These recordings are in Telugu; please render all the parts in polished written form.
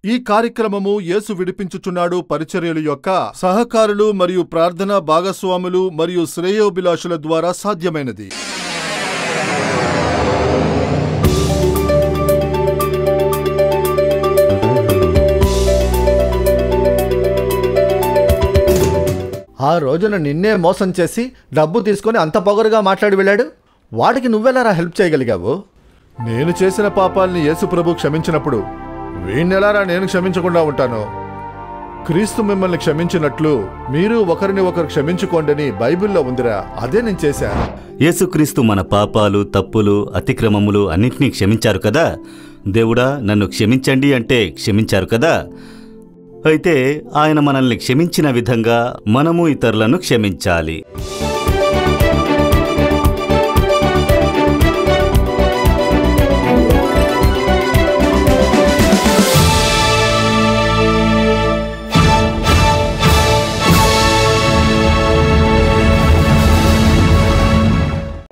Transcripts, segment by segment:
ఈ కార్యక్రమము యేసు విడిపించుచున్నాడు పరిచర్యల యొక్క సహకారులు మరియు ప్రార్థనా భాగస్వాములు మరియు శ్రేయోభిలాషుల ద్వారా సాధ్యమైనది. ఆ రోజున నిన్నే మోసం చేసి డబ్బు తీసుకొని అంత పొగరుగా మాట్లాడి వెళ్ళాడు. వాడికి నువ్వెలారా హెల్ప్ చేయగలిగావు? నేను చేసిన పాపాల్ని యేసు ప్రభు క్షమించినప్పుడు వీణ్ణెలారా నేను క్షమించకుండా ఉంటాను? క్రీస్తు మిమ్మల్ని క్షమించినట్లు మీరు ఒకరిని ఒకరు క్షమించుకోండని బైబిల్లో ఉందిరా, అదే నేను చేశా. యేసుక్రీస్తు మన పాపాలు, తప్పులు, అతిక్రమములు అన్నింటినీ క్షమించారు కదా. దేవుడా నన్ను క్షమించండి అంటే క్షమించారు కదా. అయితే ఆయన మనల్ని క్షమించిన విధంగా మనము ఇతరులను క్షమించాలి.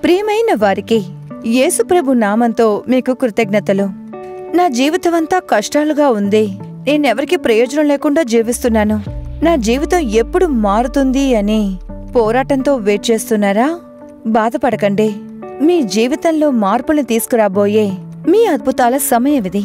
ప్రియమైన వారికి యేసుప్రభు నామంతో మీకు కృతజ్ఞతలు. నా జీవితమంతా కష్టాలుగా ఉంది. నేనెవరికి ప్రయోజనం లేకుండా జీవిస్తున్నాను. నా జీవితం ఎప్పుడు మారుతుంది అని పోరాటంతో వెయిట్ చేస్తున్నారా? బాధపడకండి. మీ జీవితంలో మార్పుల్ని తీసుకురాబోయే మీ అద్భుతాల సమయమిది.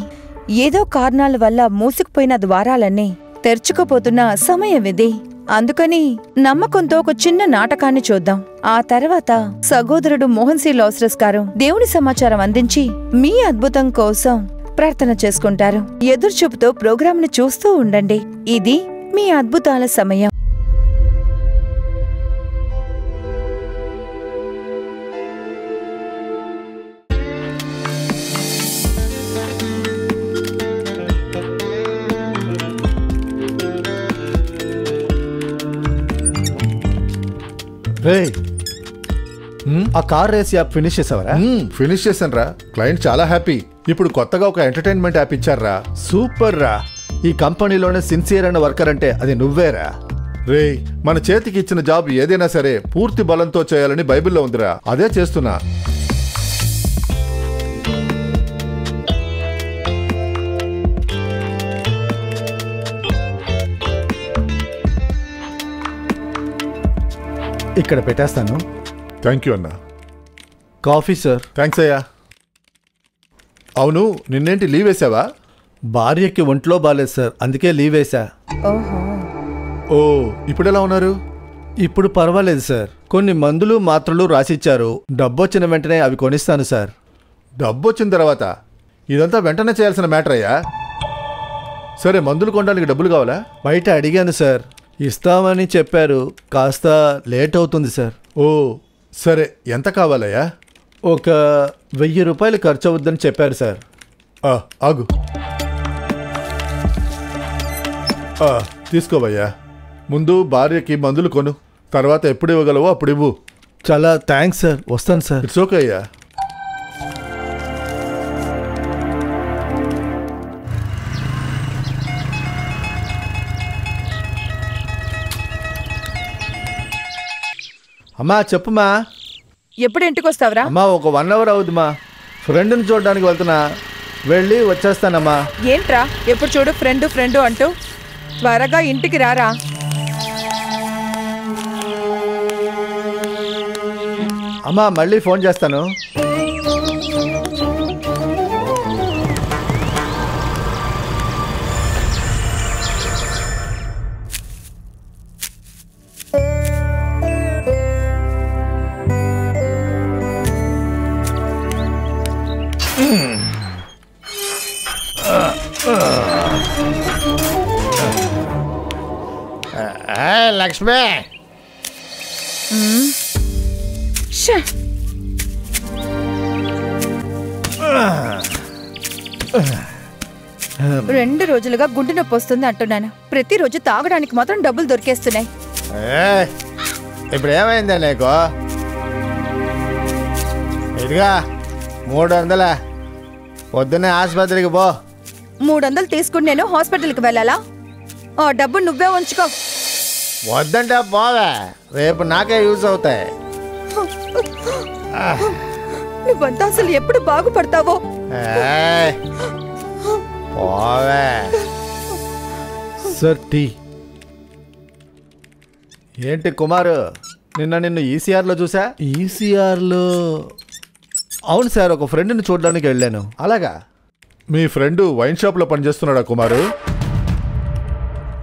ఏదో కారణాల వల్ల మూసుకుపోయిన ద్వారాలన్నీ తెరుచుకుపోతున్న సమయమిది. అందుకని నమ్మకంతో ఒక చిన్న నాటకాన్ని చూద్దాం. ఆ తర్వాత సహోదరుడు మోహన్ సి లాసరస్ గారు దేవుని సమాచారం అందించి మీ అద్భుతం కోసం ప్రార్థన చేసుకుంటారు. ఎదురుచూపుతో ప్రోగ్రాంని చూస్తూ ఉండండి. ఇది మీ అద్భుతాల సమయం. ఆ కార్ రేస్ యాప్ ఫినిష్ చేసావరా? ఫినిష్ చేశాను రా. క్లయింట్ చాలా హ్యాపీ. ఇప్పుడు కొత్తగా ఒక ఎంటర్టైన్మెంట్ యాప్ ఇచ్చారా. సూపర్ రా. ఈ కంపెనీలోనే సిన్సియర్ అయిన వర్కర్ అంటే అది నువ్వేరా. రే, మన చేతికి ఇచ్చిన జాబ్ ఏదైనా సరే పూర్తి బలంతో చేయాలని బైబిల్లో ఉందిరా, అదే చేస్తున్నా. ఇక్కడ పెట్టేస్తాను. థ్యాంక్ యూ అన్నా. Coffee sir. థ్యాంక్స్ అయ్యా. అవును, నిన్నేంటి లీవ్ వేసావా? భార్యకి ఒంట్లో బాలేదు సార్, అందుకే లీవ్ వేసా. ఓ, ఇప్పుడెలా ఉన్నారు? ఇప్పుడు పర్వాలేదు సార్. కొన్ని మందులు మాత్రలు రాసిచ్చారు. డబ్బొచ్చిన వెంటనే అవి కొనిస్తాను సార్. డబ్బు వచ్చిన తర్వాత ఇదంతా వెంటనే చేయాల్సిన మ్యాటర్ అయ్యా. సరే, మందులు కొనడానికి డబ్బులు కావాలా? బయట అడిగాను సార్, ఇస్తామని చెప్పారు. కాస్త లేట్ అవుతుంది సార్. ఓ సరే, ఎంత కావాలయ్యా? ఒక 1000 రూపాయలు ఖర్చు అవుద్దని చెప్పారు సార్. ఆగు. తీసుకోవయ్యా. ముందు భార్యకి మందులు కొను, తర్వాత ఎప్పుడు ఇవ్వగలవో అప్పుడు ఇవ్వు. చాలా థ్యాంక్స్ సార్. వస్తాను సార్. ఇట్స్ ఓకే అయ్యా. అమ్మా చెప్పుమా. ఎప్పుడు ఇంటికొస్తావరా? అమ్మా ఒక 1 అవర్ అవుద్దిమా. ఫ్రెండ్ని చూడడానికి వెళ్తున్నా, వెళ్ళి వచ్చేస్తానమ్మా. ఏంట్రా ఎప్పుడు చూడు ఫ్రెండ్ ఫ్రెండ్ అంటూ? త్వరగా ఇంటికి రారా. అమ్మా మళ్ళీ ఫోన్ చేస్తాను. లక్ష్మి, రెండు రోజులుగా గుండె నొప్పి వస్తుంది అంటున్నాను. ప్రతిరోజు తాగడానికి మాత్రం డబ్బులు దొరికేస్తున్నాయి. ఇప్పుడు ఏమైందా నీకు? ఇదిగా 300. పొద్దున్నే ఆసుపత్రికి పో. 300 తీసుకుని నేను హాస్పిటల్కి వెళ్ళాలా? ఆ డబ్బు నువ్వే ఉంచుకో. వద్దంటే పోవే, రేపు నాకే యూజ్ అవుతాయి. నువ్వంతా అసలు ఎప్పుడు బాగుపడతావో? పోవే. Sir tea. ఏంటి కుమారు, నిన్ను ఈసీఆర్లో చూసా? ఈసీఆర్లో? అవును సార్, ఒక ఫ్రెండ్ని చూడడానికి వెళ్ళాను. అలాగా? మీ ఫ్రెండ్ వైన్ షాప్లో పనిచేస్తున్నాడా కుమారు?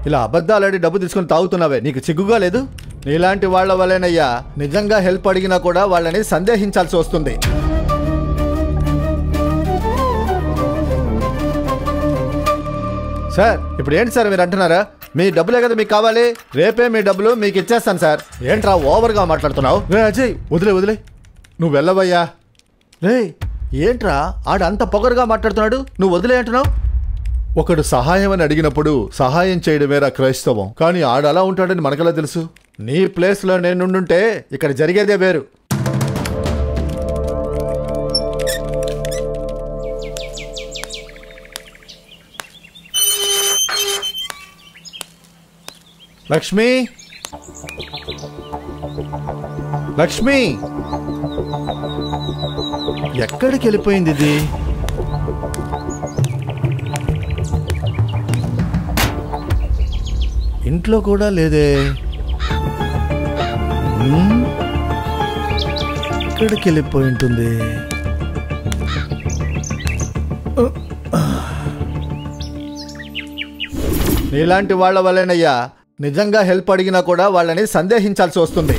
ఇలా అబద్ధాలాడి డబ్బు తీసుకుని తాగుతున్నావే, నీకు సిగ్గుగా లేదు? నీలాంటి వాళ్ళ వల్లేనయ్యా నిజంగా హెల్ప్ అడిగినా కూడా వాళ్ళని సందేహించాల్సి వస్తుంది. సార్ ఇప్పుడు ఏంటి సార్ మీరు అంటున్నారా? మీ డబ్బులే కదా మీకు కావాలి, రేపే మీ డబ్బులు మీకు ఇచ్చేస్తాను సార్. ఏంట్రా ఓవర్గా మాట్లాడుతున్నావు? రే అజయ్, వదిలే నువ్వు వెళ్ళవయ్యా. రే ఏంట్రా ఆడు అంత పొగరుగా మాట్లాడుతున్నాడు, నువ్వు వదిలే అంటున్నావు? ఒకడు సహాయం అని అడిగినప్పుడు సహాయం చేయడమేరా క్రైస్తవం. కానీ ఆడు అలా ఉంటాడని మనకెలా తెలుసు? నీ ప్లేస్లో నేనుండుంటే ఇక్కడ జరిగేదే వేరు. లక్ష్మి, లక్ష్మి, ఎక్కడికి వెళ్ళిపోయింది ఇది? ఇంట్లో కూడా లేదే. ఎక్కడికి వెళ్ళిపోయి ఉంటుంది? నీలాంటి వాళ్ళ వల్లేనయ్యా నిజంగా హెల్ప్ అడిగినా కూడా వాళ్ళని సందేహించాల్సి వస్తుంది.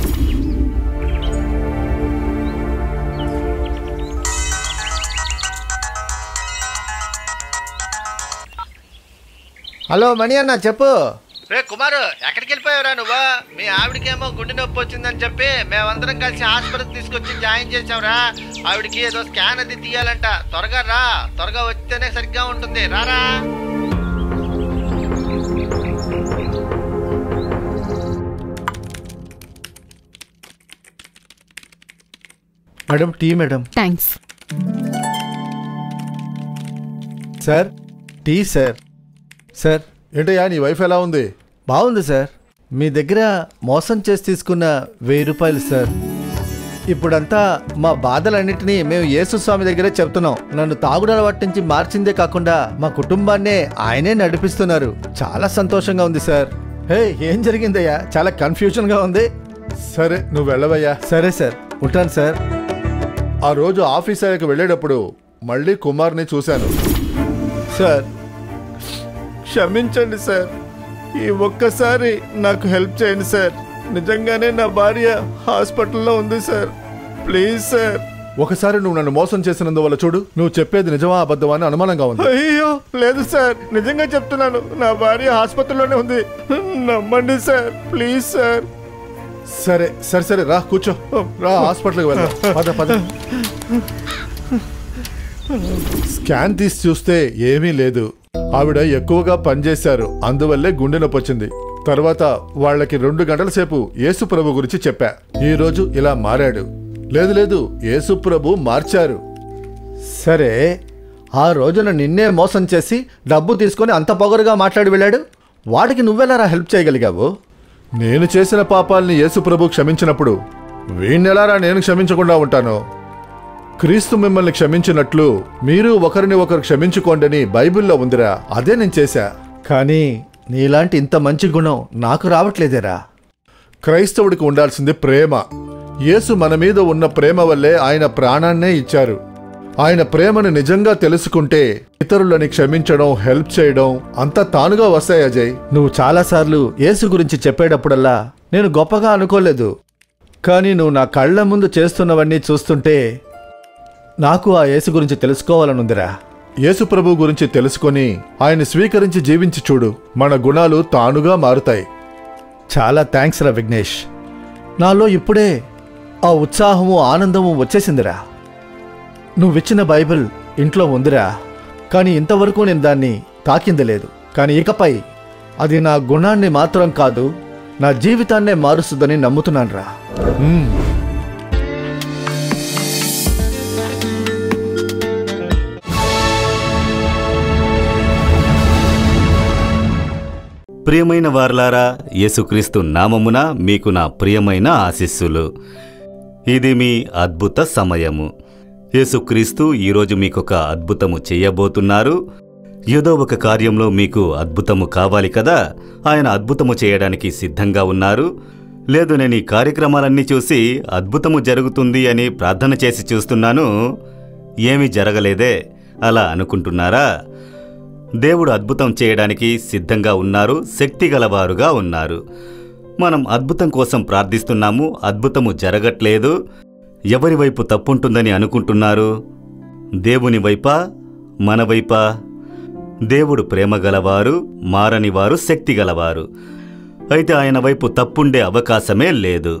హలో మణి అన్న, చెప్పు. రే కుమారు, ఎక్కడికి వెళ్ళిపోయావురా నువ్వు? మీ ఆవిడకేమో గుండె నొప్పి వచ్చిందని చెప్పి మేమందరం కలిసి హాస్పిటల్ తీసుకొచ్చి జాయిన్ చేసావురా. ఆవిడకి ఏదో స్కాన్ అది తీయాలంట. త్వరగా రా, త్వరగా వస్తేనే సరిగ్గా ఉంటుంది. రారా. Madam tea. Madam thanks. Sir tea. Sir sir ఏంటయ్యా, నీ వైఫ్ ఎలా ఉంది? బాగుంది సార్. మీ దగ్గర మోసం చేసి తీసుకున్న 1000 రూపాయలు సార్. ఇప్పుడంతా మా బాధలన్నింటినీ మేము యేసుస్వామి దగ్గరే చెప్తున్నాం. నన్ను తాగుడు అలవాటు నుంచి మార్చిందే కాకుండా మా కుటుంబాన్నే ఆయనే నడిపిస్తున్నారు. చాలా సంతోషంగా ఉంది సార్. హే, ఏం జరిగిందయ్యా? చాలా కన్ఫ్యూజన్గా ఉంది. సరే నువ్వు వెళ్ళవయ్యా. సరే సార్, ఉంటాను సార్. ఆ రోజు ఆఫీస్ అయ్యాక వెళ్ళేటప్పుడు మళ్ళీ కుమార్ని చూశాను. సార్ క్షమించండి సార్, ఈ ఒక్కసారి నాకు హెల్ప్ చేయండి సార్. నిజంగానే నా భార్య హాస్పిటల్లో ఉంది సార్. Please sir. ఒకసారి నువ్వు నన్ను మోసం చేసినందువల్ల చూడు, నువ్వు చెప్పేది నిజమా అబద్ధమా అని అనుమానంగా ఉంది. అయ్యో లేదు సార్, నిజంగా చెప్తున్నాను. నా భార్య హాస్పిటల్లోనే ఉంది, నమ్మండి సార్. Please sir. సరే సరే సరే, రా కూర్చో, రా హాస్పిటల్కి వెళ్దాం. పద పద. స్కాన్ తీసి చూస్తే ఏమీ లేదు. ఆవిడ ఎక్కువగా పనిచేశారు, అందువల్లే గుండె నొప్పి వచ్చింది. తర్వాత వాళ్ళకి 2 గంటల సేపు యేసు ప్రభు గురించి చెప్పా. ఈ రోజు ఇలా మారాడు. లేదు లేదు, యేసు ప్రభు మార్చారు. సరే, ఆ రోజున నిన్నే మోసం చేసి డబ్బు తీసుకొని అంత పొగరుగా మాట్లాడి వెళ్ళాడు. వాడికి నువ్వెలా హెల్ప్ చేయగలిగావు? నేను చేసిన పాపాలని యేసు ప్రభు క్షమించినప్పుడు వీణ్ణెలారా నేను క్షమించకుండా ఉంటాను? క్రీస్తు మిమ్మల్ని క్షమించినట్లు మీరు ఒకరిని ఒకరు క్షమించుకోండని బైబిల్లో ఉందిరా. అదే నేను చేశా. కానీ నీలాంటి ఇంత మంచి గుణం నాకు రావట్లేదేరా. క్రైస్తవుడికి ఉండాల్సింది ప్రేమ. యేసు మన మీద ఉన్న ప్రేమ వల్లే ఆయన ప్రాణాన్నే ఇచ్చారు. ఆయన ప్రేమను నిజంగా తెలుసుకుంటే ఇతరులని క్షమించడం, హెల్ప్ చేయడం అంతా తానుగా వస్తాయి. అజయ్, నువ్వు చాలాసార్లు యేసు గురించి చెప్పేటప్పుడల్లా నేను గొప్పగా అనుకోలేదు. కానీ నువ్వు నా కళ్ళ ముందు చేస్తున్నవన్నీ చూస్తుంటే నాకు ఆ యేసు గురించి తెలుసుకోవాలనుందిరా. యేసు ప్రభు గురించి తెలుసుకొని ఆయన స్వీకరించి జీవించి చూడు, మన గుణాలు తానుగా మారుతాయి. చాలా థ్యాంక్స్ రా విఘ్నేష్. నాలో ఇప్పుడే ఆ ఉత్సాహము, ఆనందము వచ్చేసిందిరా. నువ్విచ్చిన బైబిల్ ఇంట్లో ఉందిరా, కానీ ఇంతవరకు నేను దాన్ని తాకింది లేదు. కానీ ఇకపై అది నా గుణాన్ని మాత్రం కాదు, నా జీవితాన్నే మారుస్తుందని నమ్ముతున్నానురా. ప్రియమైన వారలారా, యేసుక్రీస్తు నామమున మీకు నా ప్రియమైన ఆశీస్సులు. ఇది మీ అద్భుత సమయము. యేసుక్రీస్తు ఈరోజు మీకొక అద్భుతము చేయబోతున్నారు. ఏదో ఒక కార్యంలో మీకు అద్భుతము కావాలి కదా, ఆయన అద్భుతము చేయడానికి సిద్ధంగా ఉన్నారు. లేదు, నేను ఈ కార్యక్రమాలన్నీ చూసి అద్భుతము జరుగుతుంది అని ప్రార్థన చేసి చూస్తున్నాను, ఏమీ జరగలేదే అలా అనుకుంటున్నారా? దేవుడు అద్భుతం చేయడానికి సిద్ధంగా ఉన్నారు, శక్తి గలవారుగా ఉన్నారు. మనం అద్భుతం కోసం ప్రార్థిస్తున్నాము, అద్భుతము జరగట్లేదు. ఎవరి వైపు తప్పుంటుందని అనుకుంటున్నారు? దేవుని వైపా, మన వైపా? దేవుడు ప్రేమ గలవారు, మారనివారు, శక్తి గలవారు. అయితే ఆయన వైపు తప్పుండే అవకాశమే లేదు.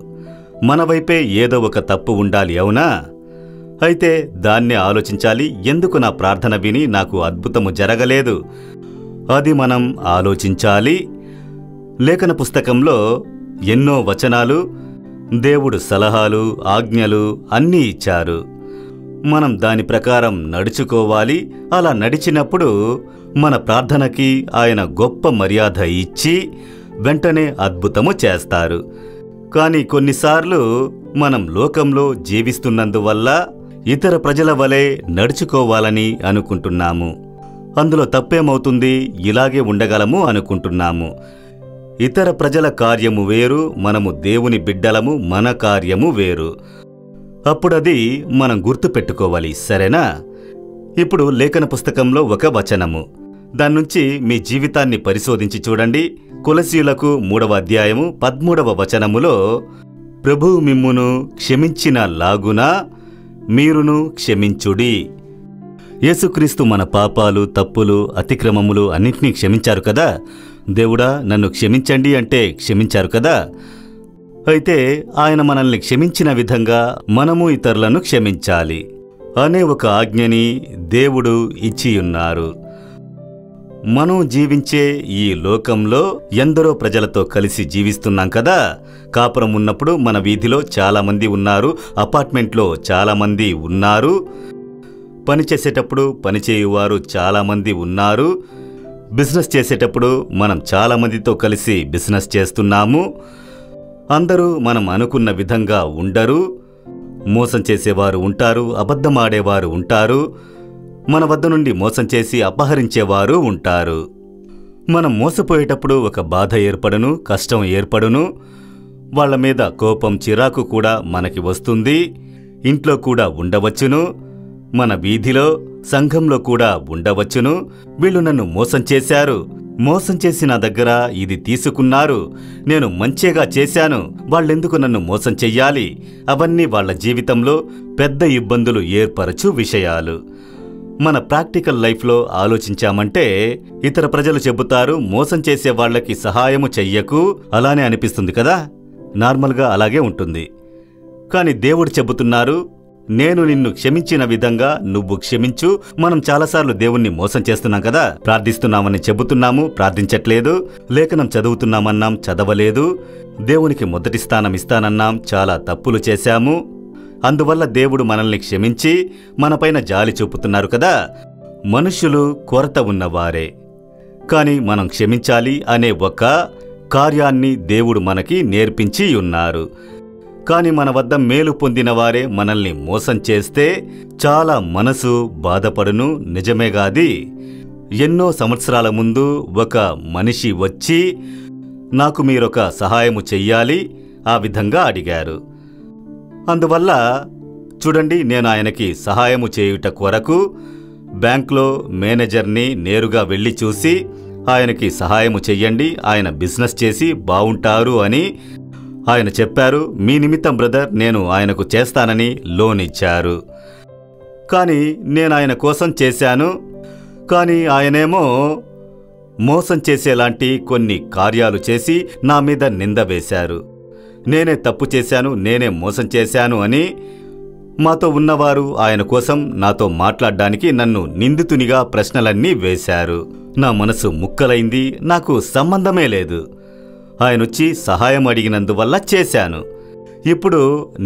మన వైపే ఏదో ఒక తప్పు ఉండాలి, అవునా? అయితే దాన్నే ఆలోచించాలి. ఎందుకు నా ప్రార్థన విని నాకు అద్భుతము జరగలేదు? అది మనం ఆలోచించాలి. లేఖన పుస్తకంలో ఎన్నో వచనాలు, దేవుడు సలహాలు, ఆజ్ఞలు అన్నీ ఇచ్చారు. మనం దాని ప్రకారం నడుచుకోవాలి. అలా నడిచినప్పుడు మన ప్రార్థనకి ఆయన గొప్ప మర్యాద ఇచ్చి వెంటనే అద్భుతము చేస్తారు. కానీ కొన్నిసార్లు మనం లోకంలో జీవిస్తున్నందువల్ల ఇతర ప్రజల వలె నడుచుకోవాలని అనుకుంటున్నాము. అందులో తప్పేమవుతుంది? ఇలాగే ఉండగలము అనుకుంటున్నాము. ఇతర ప్రజల కార్యము వేరు, మనము దేవుని బిడ్డలము, మన కార్యము వేరు. అప్పుడది మనం గుర్తుపెట్టుకోవాలి, సరేనా? ఇప్పుడు లేఖన పుస్తకంలో ఒక వచనము, దాని నుంచి మీ జీవితాన్ని పరిశోధించి చూడండి. కొలసీయులకు 3వ అధ్యాయము 13వ వచనములో, ప్రభువు మిమ్మును క్షమించిన లాగున మీరును క్షమించుడి. యేసుక్రీస్తు మన పాపాలు, తప్పులు, అతిక్రమములు అన్నింటినీ క్షమించారు కదా. దేవుడా నన్ను క్షమించండి అంటే క్షమించారు కదా. అయితే ఆయన మనల్ని క్షమించిన విధంగా మనము ఇతరులను క్షమించాలి అనే ఒక ఆజ్ఞని దేవుడు ఇచ్చియున్నారు. మనం జీవించే ఈ లోకంలో ఎందరో ప్రజలతో కలిసి జీవిస్తున్నాం కదా. కాపురం ఉన్నప్పుడు మన వీధిలో చాలామంది ఉన్నారు, అపార్ట్మెంట్లో చాలామంది ఉన్నారు, పనిచేసేటప్పుడు పనిచేయువారు చాలామంది ఉన్నారు, బిజినెస్ చేసేటప్పుడు మనం చాలామందితో కలిసి బిజినెస్ చేస్తున్నాము. అందరూ మనం అనుకున్న విధంగా ఉండరు. మోసం చేసేవారు ఉంటారు, అబద్ధమాడేవారు ఉంటారు, మన వద్ద నుండి మోసం చేసి అపహరించేవారు ఉంటారు. మనం మోసపోయేటప్పుడు ఒక బాధ ఏర్పడును, కష్టం ఏర్పడును. వాళ్ల మీద కోపం, చిరాకు కూడా మనకి వస్తుంది. ఇంట్లో కూడా ఉండవచ్చును, మన వీధిలో, సంఘంలో కూడా ఉండవచ్చును. వీళ్ళు నన్ను మోసం చేశారు, మోసం చేసి నా దగ్గర ఇది తీసుకున్నారు, నేను మంచిగా చేశాను, వాళ్ళెందుకు నన్ను మోసం చెయ్యాలి? అవన్నీ వాళ్ల జీవితంలో పెద్ద ఇబ్బందులు ఏర్పరచు విషయాలు. మన ప్రాక్టికల్ లైఫ్లో ఆలోచించామంటే ఇతర ప్రజలు చెబుతారు, మోసం చేసే వాళ్లకి సహాయము చెయ్యకు, అలానే అనిపిస్తుంది కదా. నార్మల్గా అలాగే ఉంటుంది. కాని దేవుడు చెబుతున్నారు, నేను నిన్ను క్షమించిన విధంగా నువ్వు క్షమించు. మనం చాలాసార్లు దేవుణ్ణి మోసం చేస్తున్నాం కదా. ప్రార్థిస్తున్నామని చెబుతున్నాము, ప్రార్థించట్లేదు. లేఖనం చదువుతున్నామన్నాం, చదవలేదు. దేవునికి మొదటి స్థానం ఇస్తానన్నాం, చాలా తప్పులు చేశాము. అందువల్ల దేవుడు మనల్ని క్షమించి మనపైన జాలి చూపుతున్నారు కదా. మనుష్యులు కొరత ఉన్నవారే, కాని మనం క్షమించాలి అనే ఒక కార్యాన్ని దేవుడు మనకి నేర్పించి ఉన్నారు. కాని మన వద్ద మేలు పొందిన వారే మనల్ని మోసం చేస్తే చాలా మనసు బాధపడును. నిజమేగాది. ఎన్నో సంవత్సరాల ముందు ఒక మనిషి వచ్చి నాకు మీరొక సహాయము చెయ్యాలి ఆ విధంగా అడిగారు. అందువల్ల చూడండి, నేను ఆయనకి సహాయము చేయుట కొరకు బ్యాంక్లో మేనేజర్ని నేరుగా వెళ్ళి చూసి ఆయనకి సహాయము చెయ్యండి, ఆయన బిజినెస్ చేసి బావుంటారు అని ఆయన చెప్పారు. మీ నిమిత్తం బ్రదర్ నేను ఆయనకు చేస్తానని లోన్ ఇచ్చారు. కానీ నేను ఆయన కోసం చేశాను. కానీ ఆయనేమో మోసం చేసేలాంటి కొన్ని కార్యాలు చేసి నా మీద నింద వేశారు. నేనే తప్పు చేశాను, నేనే మోసం చేశాను అని. మాతో ఉన్నవారు ఆయన కోసం నాతో మాట్లాడడానికి నన్ను నిందితునిగా ప్రశ్నలన్నీ వేశారు. నా మనసు ముక్కలైంది. నాకు సంబంధమే లేదు. ఆయనొచ్చి సహాయం అడిగినందువల్ల చేశాను. ఇప్పుడు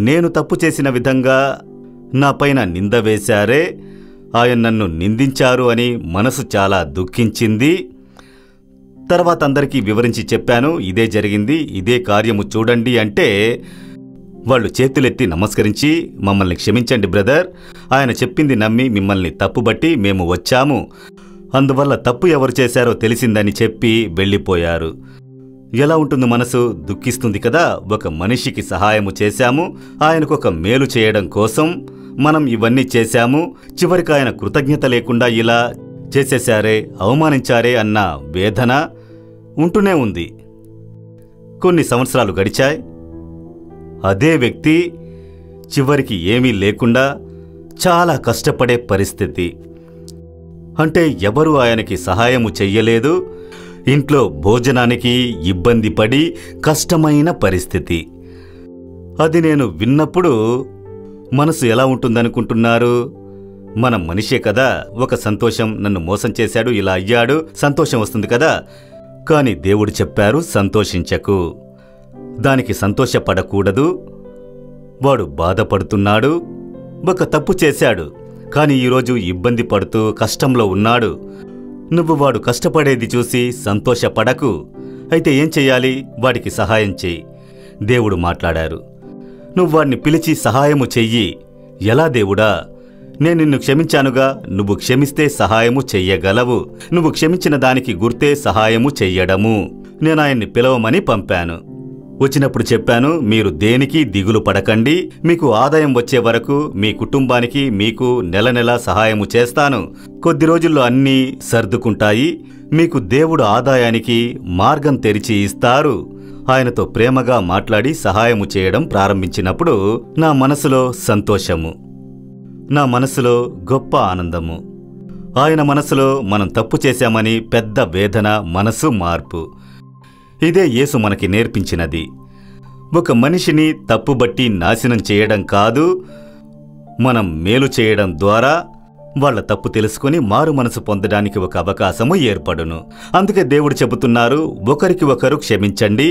నేను తప్పు చేసిన విధంగా నా పైన నింద వేశారే, ఆయన నన్ను నిందించారు అని మనసు చాలా దుఃఖించింది. తర్వాత అందరికీ వివరించి చెప్పాను, ఇదే జరిగింది, ఇదే కార్యము చూడండి అంటే వాళ్ళు చేతులెత్తి నమస్కరించి మమ్మల్ని క్షమించండి బ్రదర్, ఆయన చెప్పింది నమ్మి మిమ్మల్ని తప్పుబట్టి మేము వచ్చాము, అందువల్ల తప్పు ఎవరు చేశారో తెలిసిందని చెప్పి వెళ్ళిపోయారు. ఎలా ఉంటుంది మనసు? దుఃఖిస్తుంది కదా. ఒక మనిషికి సహాయము చేశాము, ఆయనకు ఒక మేలు చేయడం కోసం మనం ఇవన్నీ చేశాము, చివరికి ఆయన కృతజ్ఞత లేకుండా ఇలా చేసేశారే, అవమానించారే అన్న వేదన ఉంటూనే ఉంది. కొన్ని సంవత్సరాలు గడిచాయి. అదే వ్యక్తి చివరికి ఏమీ లేకుండా చాలా కష్టపడే పరిస్థితి. అంటే ఎవరు ఆయనకి సహాయము చెయ్యలేదు. ఇంట్లో భోజనానికి ఇబ్బంది పడి కష్టమైన పరిస్థితి. అది నేను విన్నప్పుడు మనసు ఎలా ఉంటుందనుకుంటున్నారు? మనం మనిషే కదా. ఒక సంతోషం, నన్ను మోసం చేశాడు, ఇలా అయ్యాడు, సంతోషం వస్తుంది కదా. కాని దేవుడు చెప్పారు, సంతోషించకు, దానికి సంతోషపడకూడదు. వాడు బాధపడుతున్నాడు, ఒక తప్పు చేశాడు, కాని ఈరోజు ఇబ్బంది పడుతూ కష్టంలో ఉన్నాడు. నువ్వు వాడు కష్టపడేది చూసి సంతోషపడకు. అయితే ఏం చెయ్యాలి? వాడికి సహాయం చెయ్యి. దేవుడు మాట్లాడారు, నువ్వు వాడిని పిలిచి సహాయము చెయ్యి. ఎలా దేవుడా? నేను నిన్ను క్షమించానుగా, నువ్వు క్షమిస్తే సహాయము చెయ్యగలవు. నువ్వు క్షమించిన దానికి గుర్తే సహాయము చెయ్యడము. నేను ఆయన్ని పిలవమని పంపాను. వచ్చినప్పుడు చెప్పాను, మీరు దేనికి దిగులు పడకండి, మీకు ఆదాయం వచ్చే వరకు మీ కుటుంబానికి మీకు నెల నెలా సహాయము చేస్తాను. కొద్ది రోజుల్లో అన్నీ సర్దుకుంటాయి. మీకు దేవుడు ఆదాయానికి మార్గం తెరిచి ఇస్తారు. ఆయనతో ప్రేమగా మాట్లాడి సహాయము చేయడం ప్రారంభించినప్పుడు నా మనసులో సంతోషము, నా మనసులో గొప్ప ఆనందము. ఆయన మనసులో మనం తప్పు చేశామని పెద్ద వేదన, మనసు మార్పు. ఇదే యేసు మనకి నేర్పించినది. ఒక మనిషిని తప్పుబట్టి నాశనం చేయడం కాదు, మనం మేలు చేయడం ద్వారా వాళ్ళ తప్పు తెలుసుకుని మారు మనసు పొందడానికి ఒక అవకాశము ఏర్పడును. అందుకే దేవుడు చెబుతున్నారు, ఒకరికి ఒకరు క్షమించండి.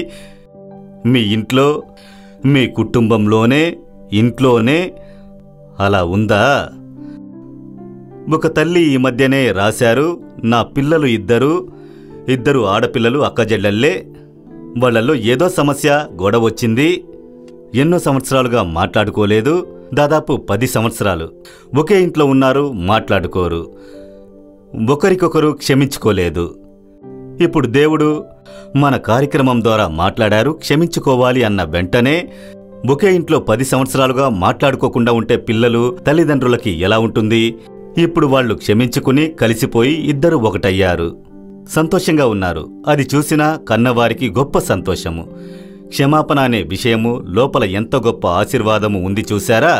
మీ ఇంట్లో, మీ కుటుంబంలోనే, ఇంట్లోనే అలా ఉందా? ఒక తల్లి ఈ మధ్యనే రాశారు, నా పిల్లలు ఇద్దరు ఆడపిల్లలు, అక్కజెల్లెళ్ళే. వాళ్లలో ఏదో సమస్య, గొడవ వచ్చింది. ఎన్నో సంవత్సరాలుగా మాట్లాడుకోలేదు. దాదాపు 10 సంవత్సరాలు ఒకే ఇంట్లో ఉన్నారు, మాట్లాడుకోరు, ఒకరికొకరు క్షమించుకోలేదు. ఇప్పుడు దేవుడు మన కార్యక్రమం ద్వారా మాట్లాడారు, క్షమించుకోవాలి అన్న వెంటనే. ఒకే ఇంట్లో 10 సంవత్సరాలుగా మాట్లాడుకోకుండా ఉంటే పిల్లలు, తల్లిదండ్రులకి ఎలా ఉంటుంది? ఇప్పుడు వాళ్ళు క్షమించుకుని కలిసిపోయి ఇద్దరు ఒకటయ్యారు, సంతోషంగా ఉన్నారు. అది చూసినా కన్నవారికి గొప్ప సంతోషము. క్షమాపణ అనే విషయము లోపల ఎంత గొప్ప ఆశీర్వాదము ఉంది చూశారా?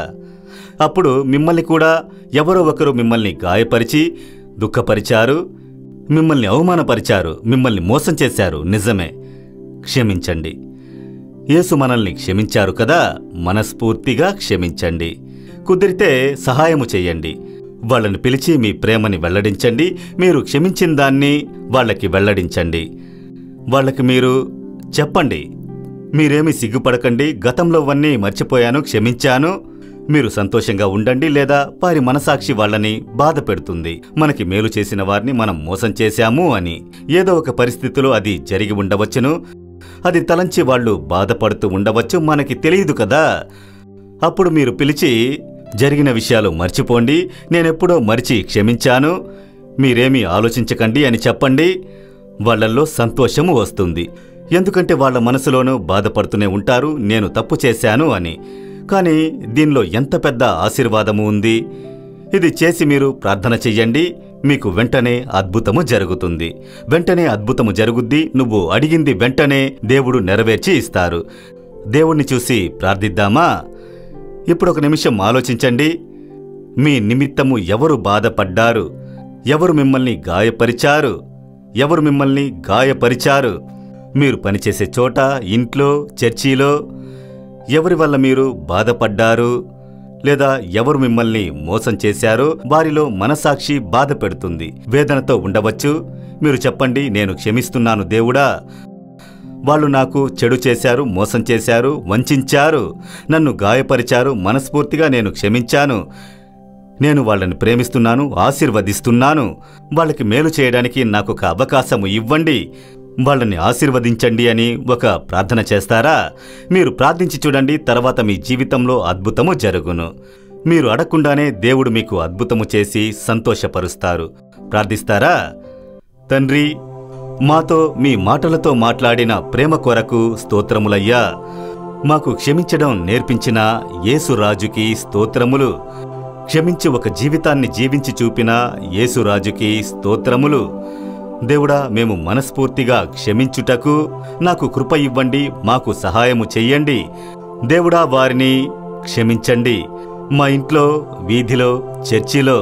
అప్పుడు మిమ్మల్ని కూడా ఎవరో ఒకరు మిమ్మల్ని గాయపరిచి దుఃఖపరిచారు, మిమ్మల్ని అవమానపరిచారు, మిమ్మల్ని మోసం చేశారు. నిజమే, క్షమించండి. యేసు మనల్ని క్షమించారు కదా, మనస్ఫూర్తిగా క్షమించండి. కుదిరితే సహాయము చెయ్యండి. వాళ్ళని పిలిచి మీ ప్రేమని వెల్లడించండి. మీరు క్షమించిన దాన్ని వాళ్ళకి వెల్లడించండి. వాళ్ళకి మీరు చెప్పండి, మీరేమీ సిగ్గుపడకండి, గతంలోవన్నీ మర్చిపోయాను, క్షమించాను. మీరు సంతోషంగా ఉండండి. లేదా వారి మనసాక్షి వాళ్ళని బాధ పెడుతుంది, మనకి మేలు చేసిన వారిని మనం మోసం చేశాము అని. ఏదో ఒక పరిస్థితిలో అది జరిగి ఉండవచ్చును. అది తలంచి వాళ్ళు బాధపడుతూ ఉండవచ్చు, మనకి తెలియదు కదా. అప్పుడు మీరు పిలిచి, జరిగిన విషయాలు మర్చిపోండి, నేనెప్పుడో మరిచి క్షమించాను, మీరేమీ ఆలోచించకండి అని చెప్పండి. వాళ్లల్లో సంతోషము వస్తుంది. ఎందుకంటే వాళ్ళ మనసులోనూ బాధపడుతూనే ఉంటారు, నేను తప్పు చేశాను అని. కానీ దీనిలో ఎంత పెద్ద ఆశీర్వాదము ఉంది. ఇది చేసి మీరు ప్రార్థన చెయ్యండి, మీకు వెంటనే అద్భుతము జరుగుతుంది. వెంటనే అద్భుతము జరుగుద్ది. నువ్వు అడిగింది వెంటనే దేవుడు నెరవేర్చి ఇస్తారు. దేవుణ్ణి చూసి ప్రార్థిద్దామా? ఇప్పుడు ఒక నిమిషం ఆలోచించండి. మీ నిమిత్తము ఎవరు బాధపడ్డారు? ఎవరు మిమ్మల్ని గాయపరిచారు? ఎవరు మిమ్మల్ని గాయపరిచారు? మీరు పనిచేసే చోట, ఇంట్లో, చర్చిలో ఎవరి వల్ల మీరు బాధపడ్డారు? లేదా ఎవరు మిమ్మల్ని మోసం చేశారో వారిలో మనసాక్షి బాధ పెడుతుంది, వేదనతో ఉండవచ్చు. మీరు చెప్పండి, నేను క్షమిస్తున్నాను దేవుడా. వాళ్ళు నాకు చెడు చేశారు, మోసం చేశారు, వంచారు, నన్ను గాయపరిచారు. మనస్ఫూర్తిగా నేను క్షమించాను. నేను వాళ్ళని ప్రేమిస్తున్నాను, ఆశీర్వదిస్తున్నాను. వాళ్ళకి మేలు చేయడానికి నాకు ఒక అవకాశము ఇవ్వండి, వాళ్ళని ఆశీర్వదించండి అని ఒక ప్రార్థన చేస్తారా? మీరు ప్రార్థించి చూడండి, తర్వాత మీ జీవితంలో అద్భుతము జరుగును. మీరు అడగకుండానే దేవుడు మీకు అద్భుతము చేసి సంతోషపరుస్తారు. ప్రార్థిస్తారా? తండ్రి, మాతో మీ మాటలతో మాట్లాడిన ప్రేమ కొరకు స్తోత్రములయ్యా. మాకు క్షమించడం నేర్పించిన యేసురాజుకి స్తోత్రములు. క్షమించి ఒక జీవితాన్ని జీవించి చూపిన యేసురాజుకి స్తోత్రములు. దేవుడా, మేము మనస్ఫూర్తిగా క్షమించుటకు నాకు కృప ఇవ్వండి, మాకు సహాయము చెయ్యండి. దేవుడా, వారిని క్షమించండి. మా ఇంట్లో, వీధిలో, చర్చిలో,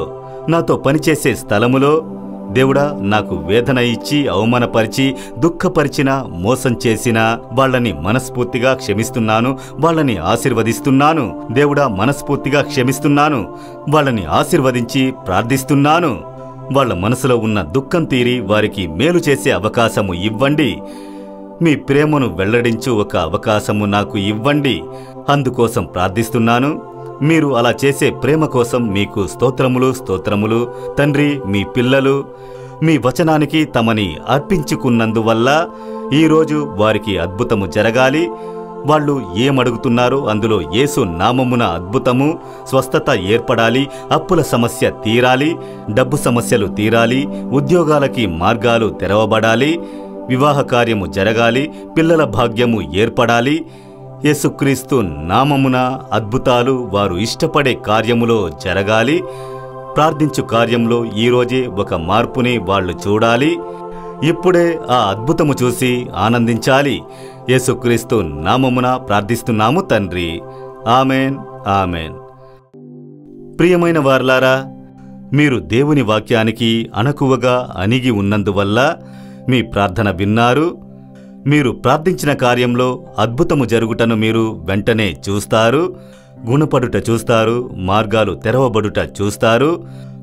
నాతో పనిచేసే స్థలములో దేవుడా, నాకు వేదన ఇచ్చి అవమానపరిచి దుఃఖపరిచిన, మోసం చేసిన వాళ్ళని మనస్ఫూర్తిగా క్షమిస్తున్నాను. వాళ్ళని ఆశీర్వదిస్తున్నాను. దేవుడా, మనస్ఫూర్తిగా క్షమిస్తున్నాను. వాళ్ళని ఆశీర్వదించి ప్రార్థిస్తున్నాను. వాళ్ళ మనసులో ఉన్న దుఃఖం తీరి వారికి మేలు చేసే అవకాశము ఇవ్వండి. మీ ప్రేమను వెల్లడించు ఒక అవకాశము నాకు ఇవ్వండి. అందుకోసం ప్రార్థిస్తున్నాను. మీరు అలా చేసే ప్రేమ కోసం మీకు స్తోత్రములు, స్తోత్రములు. తండ్రి, మీ పిల్లలు మీ వచనానికి తమని అర్పించుకున్నందువల్ల ఈరోజు వారికి అద్భుతము జరగాలి. వాళ్ళు ఏమడుగుతున్నారో అందులో యేసు నామమున అద్భుతము, స్వస్థత ఏర్పడాలి. అప్పుల సమస్య తీరాలి, డబ్బు సమస్యలు తీరాలి, ఉద్యోగాలకి మార్గాలు తెరవబడాలి, వివాహ కార్యము జరగాలి, పిల్లల భాగ్యము ఏర్పడాలి. యేసుక్రీస్తు నామమున అద్భుతాలు వారు ఇష్టపడే కార్యములో జరగాలి. ప్రార్థించు కార్యంలో ఈరోజే ఒక మార్పుని వాళ్ళు చూడాలి. ఇప్పుడే ఆ అద్భుతము చూసి ఆనందించాలి. యేసుక్రీస్తు నామమున ప్రార్థిస్తున్నాము తండ్రి. Amen, amen. ప్రియమైన వారలారా, మీరు దేవుని వాక్యానికి అణకువగా అణిగి ఉన్నందువల్ల మీ ప్రార్థన విన్నారు. మీరు ప్రార్థించిన కార్యంలో అద్భుతము జరుగుటను మీరు వెంటనే చూస్తారు. గుణపడుట చూస్తారు, మార్గాలు తెరవబడుట చూస్తారు.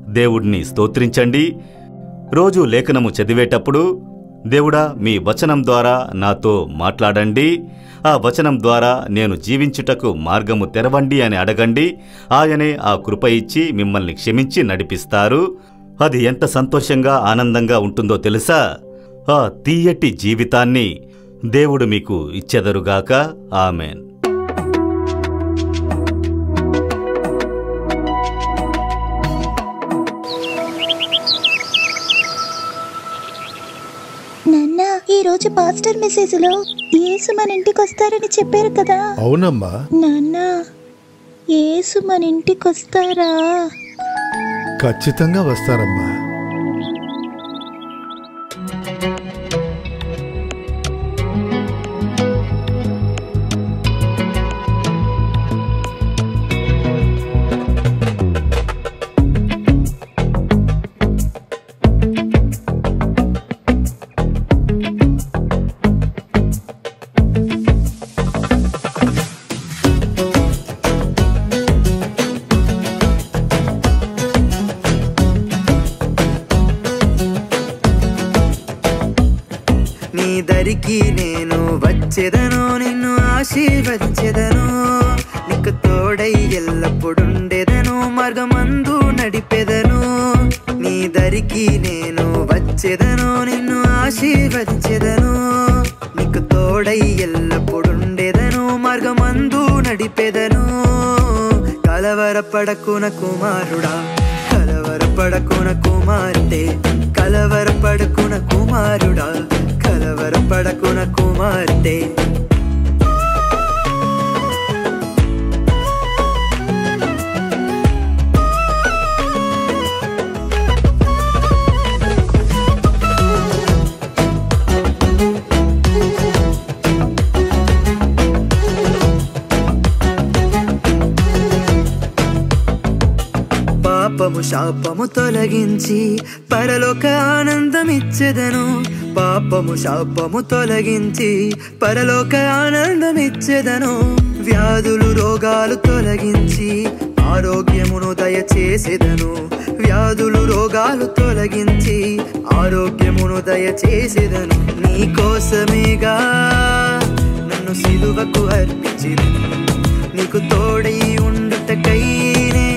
దేవుడిని స్తోత్రించండి. రోజు లేఖనము చదివేటప్పుడు, దేవుడా, మీ వచనం ద్వారా నాతో మాట్లాడండి. ఆ వచనం ద్వారా నేను జీవించుటకు మార్గము తెరవండి అని అడగండి. ఆయనే ఆ కృప ఇచ్చి మిమ్మల్ని క్షమించి నడిపిస్తారు. అది ఎంత సంతోషంగా, ఆనందంగా ఉంటుందో తెలుసా? ఆ తీయటి జీవితాన్ని దేవుడు మీకు ఇచ్చెదరుగాక. ఆమెన్. నాన్న, ఈ రోజు పాస్టర్ మెసేజ్ లో యేసు మన ఇంటికి వస్తారని చెప్పారు కదా? అవునమ్మా. నాన్న, యేసు మన ఇంటికి వస్తారా? ఖచ్చితంగా వస్తారమ్మా. దరికి నేను వచ్చేదను, నిన్ను ఆశీర్వదించెదను. నీకు తోడై ఎల్లప్పుడుండెదను, మార్గమందు నడిపెదను. నీ దరికి నేను వచ్చేదను, నిన్ను ఆశీర్వదించెదను. నీకు తోడై ఎల్లప్పుడుండెదను, మార్గమందు నడిపెదను. కలవరపడకున కుమారుడా, కలవరపడకున కుమార్తె, కలవరపడకున కుమారుడా, కలవరపడకున కుమార్తె. పాపము శాపము తొలగించి పరలోక ఆనందమిచ్చెదను. పాపము శాపము తొలగించి పరలోక ఆనందమిచ్చెదను. వ్యాధులు రోగాలు తొలగించి ఆరోగ్యమును దయచేసెదను. వ్యాధులు రోగాలు తొలగించి ఆరోగ్యమును దయచేసెదను. నీ కోసమేగా నన్ను సిలువకు అర్పించెదను. నీకు తోడై ఉండుటకైనే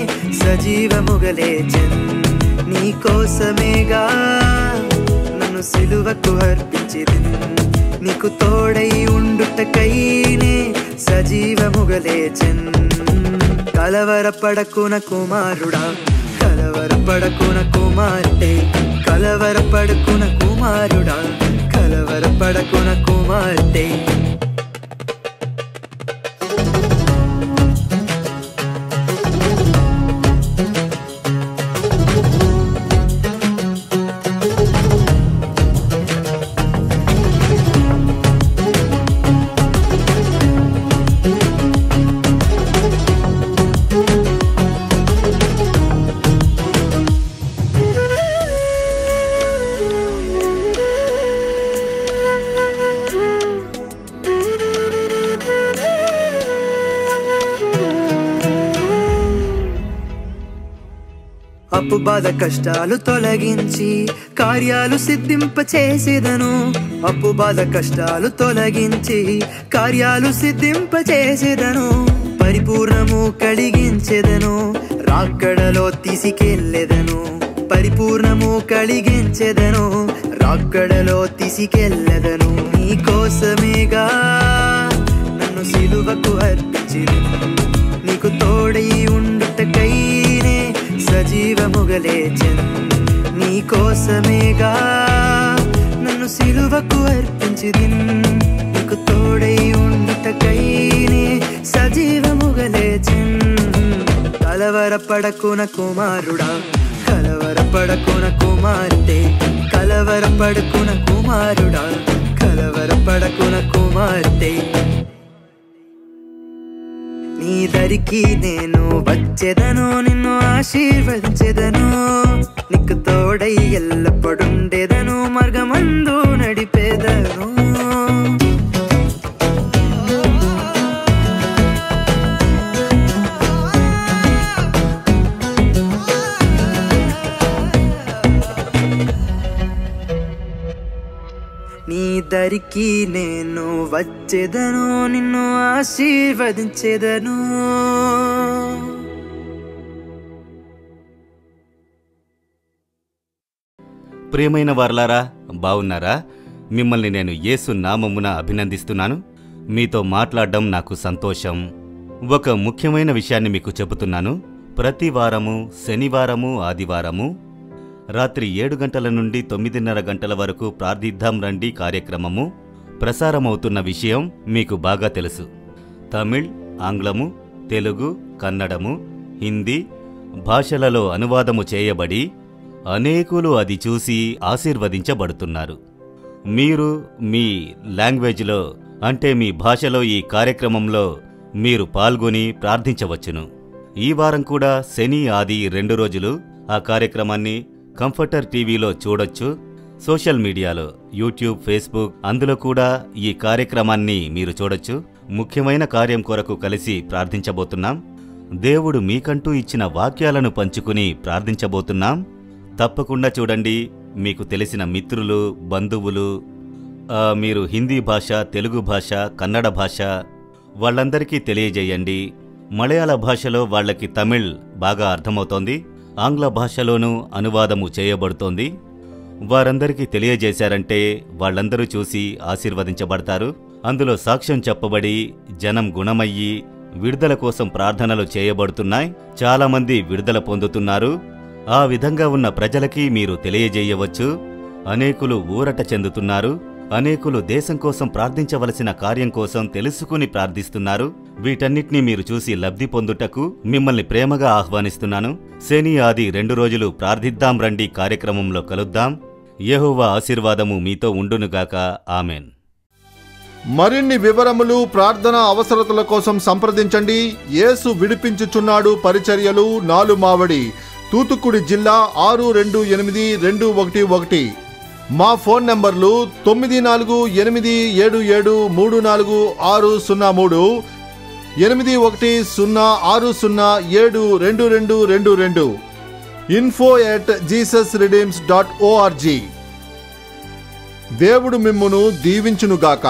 సజీవముగా లేచెను. నీ కోసమేగా నన్ను సిలువకు అర్పించెదను. నీకు తోడై ఉండుటకైనే సజీవముగా లేచెను. కలవరపడకున కుమారుడా, కలవరపడకున కుమార్తె, కలవరపడకున కుమారుడా, కలవరపడకున కుమార్తె. అప్పు బాధ కష్టాలు తొలగించి కార్యాలు సిద్ధింప చేసేదను. అప్పు బాధ కష్టాలు తొలగించి కార్యాలు సిద్ధింప చేసేదను. పరిపూర్ణము కలిగించెదను, రాక్కడలో తీసుకెళ్ళెదను. పరిపూర్ణము కలిగించెదను, రాక్కడలో తీసుకెళ్ళెదను. నీ కోసమేగా నన్ను సిలువకు అర్పించెదను. నీకు తోడై ఉండుటకైనే సజీవముగా లేచెను. నీ కోసమేగా నన్ను సిలువకు అర్పించిదిన్. నీకు తోడై ఉండుటకైనే సజీవముగా లేచెన్. కలవరపడకున కుమారుడా, కలవరపడకున కుమార్తె. కలవరపడకున కుమారుడా, కలవరపడకున కుమార్తె. నీ దరికి నేను వచ్చేదను, నిన్ను ఆశీర్వదించెదను. నీకు తోడై ఎల్లప్పుడుండేదను, మార్గమందు నడిపేదను. నీ దరికి నేను వచ్చేదను, నిన్ను ఆశీర్వదించేదను. ప్రియమైన వారలారా, బావున్నారా? మిమ్మల్ని నేను యేసు నామమున అభినందిస్తున్నాను. మీతో మాట్లాడడం నాకు సంతోషం. ఒక ముఖ్యమైన విషయాన్ని మీకు చెబుతున్నాను. ప్రతి వారము శనివారము ఆదివారము రాత్రి 7 గంటల నుండి 9:30 గంటల వరకు ప్రార్థిద్దాం రండి కార్యక్రమము ప్రసారమవుతున్న విషయం మీకు బాగా తెలుసు. తమిళ్, ఆంగ్లము, తెలుగు, కన్నడము, హిందీ భాషలలో అనువాదము చేయబడి అనేకులు అది చూసి ఆశీర్వదించబడుతున్నారు. మీరు మీ లాంగ్వేజ్లో అంటే మీ భాషలో ఈ కార్యక్రమంలో మీరు పాల్గొని ప్రార్థించవచ్చును. ఈ వారం కూడా శని ఆది 2 రోజులు ఆ కార్యక్రమాన్ని కంఫర్టర్ టీవీలో చూడొచ్చు. సోషల్ మీడియాలో యూట్యూబ్, ఫేస్బుక్ అందులో కూడా ఈ కార్యక్రమాన్ని మీరు చూడొచ్చు. ముఖ్యమైన కార్యం కొరకు కలిసి ప్రార్థించబోతున్నాం. దేవుడు మీకంటూ ఇచ్చిన వాక్యాలను పంచుకుని ప్రార్థించబోతున్నాం. తప్పకుండా చూడండి. మీకు తెలిసిన మిత్రులు, బంధువులు, మీరు హిందీ భాష, తెలుగు భాష, కన్నడ భాష వాళ్ళందరికీ తెలియజేయండి. మలయాళ భాషలో వాళ్ళకి తమిళ్ బాగా అర్థమవుతోంది. ఆంగ్ల భాషలోనూ అనువాదము చేయబడుతోంది. వారందరికీ తెలియజేశారంటే వాళ్ళందరూ చూసి ఆశీర్వదించబడతారు. అందులో సాక్ష్యం చెప్పబడి జనం గుణమయ్యి విడుదల కోసం ప్రార్థనలు చేయబడుతున్నాయి. చాలామంది విడుదల పొందుతున్నారు. ఆ విధంగా ఉన్న ప్రజలకి మీరు తెలియజేయవచ్చు. అనేకులు ఊరట చెందుతున్నారు. అనేకులు దేశం కోసం ప్రార్థించవలసిన కార్యం కోసం తెలుసుకుని ప్రార్థిస్తున్నారు. వీటన్నిటినీ మీరు చూసి లబ్ధి పొందుటకు మిమ్మల్ని ప్రేమగా ఆహ్వానిస్తున్నాను. శని ఆది 2 రోజులు ప్రార్థిద్దాం రండి కార్యక్రమంలో కలుద్దాం. యెహోవా ఆశీర్వాదము మీతో ఉండునుగాక. ఆమెన్. మరిన్ని వివరములు, ప్రార్థన అవసరతల కోసం సంప్రదించండి. యేసు విడిపించుచున్నాడు పరిచర్యలు, 4 మావడి, తూతుక్కుడి జిల్లా 628211. మా ఫోన్ నంబర్లు 9487734603, 8106072222, info@jesusredeems.org. దేవుడు మిమ్మును దీవించునుగాక.